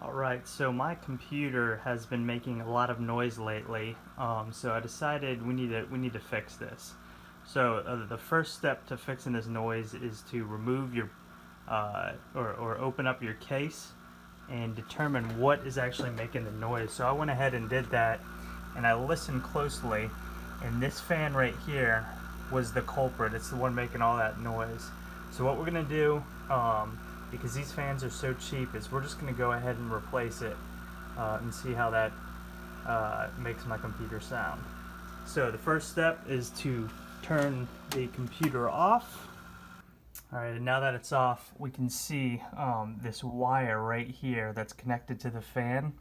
Alright, so my computer has been making a lot of noise lately, so I decided we need to fix this. So the first step to fixing this noise is to remove your or open up your case and determine what is actually making the noise. So I went ahead and did that, and I listened closely, and this fan right here was the culprit. It's the one making all that noise. So what we're gonna do, because these fans are so cheap, is we're just gonna go ahead and replace it and see how that makes my computer sound. So the first step is to turn the computer off. Alright, and now that it's off, we can see this wire right here that's connected to the fan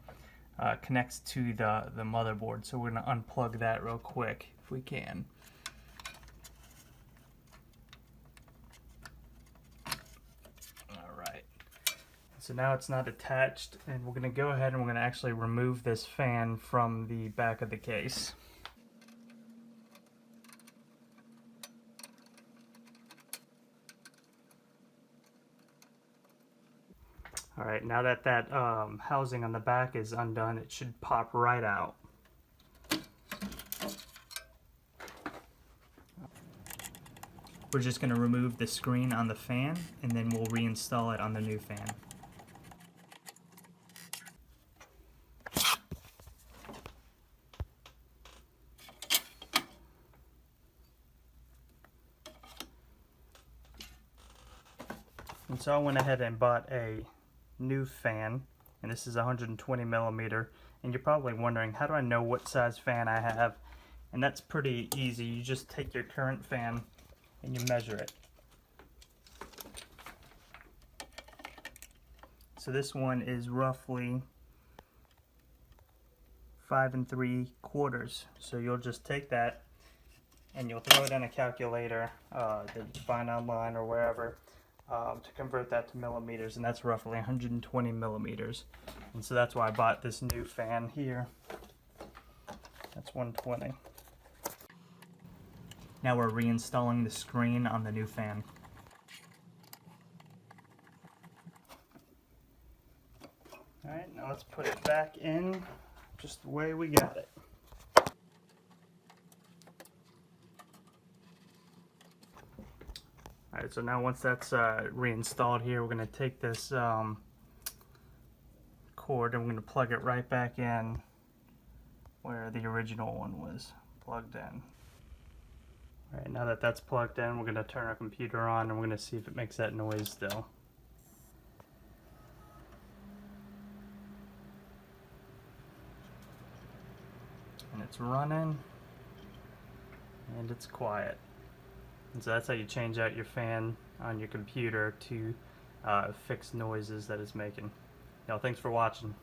connects to the motherboard. So we're going to unplug that real quick if we can. Alright, so now it's not attached, and we're going to go ahead and we're going to actually remove this fan from the back of the case. Alright, now that that housing on the back is undone, it should pop right out. We're just going to remove the screen on the fan, and then we'll reinstall it on the new fan. And so I went ahead and bought a new fan, and this is 120 millimeter, and you're probably wondering, how do I know what size fan I have? And that's pretty easy. You just take your current fan and you measure it. So this one is roughly 5 3/4. So you'll just take that and you'll throw it in a calculator that you find online or wherever to convert that to millimeters, and that's roughly 120 millimeters. And so that's why I bought this new fan here. That's 120. Now we're reinstalling the screen on the new fan. Alright, now let's put it back in just the way we got it. Alright, so now once that's reinstalled here, we're going to take this cord and we're going to plug it right back in where the original one was plugged in. Alright, now that that's plugged in, we're going to turn our computer on and we're going to see if it makes that noise still. And it's running and it's quiet. And so that's how you change out your fan on your computer to fix noises that it's making. Thanks for watching.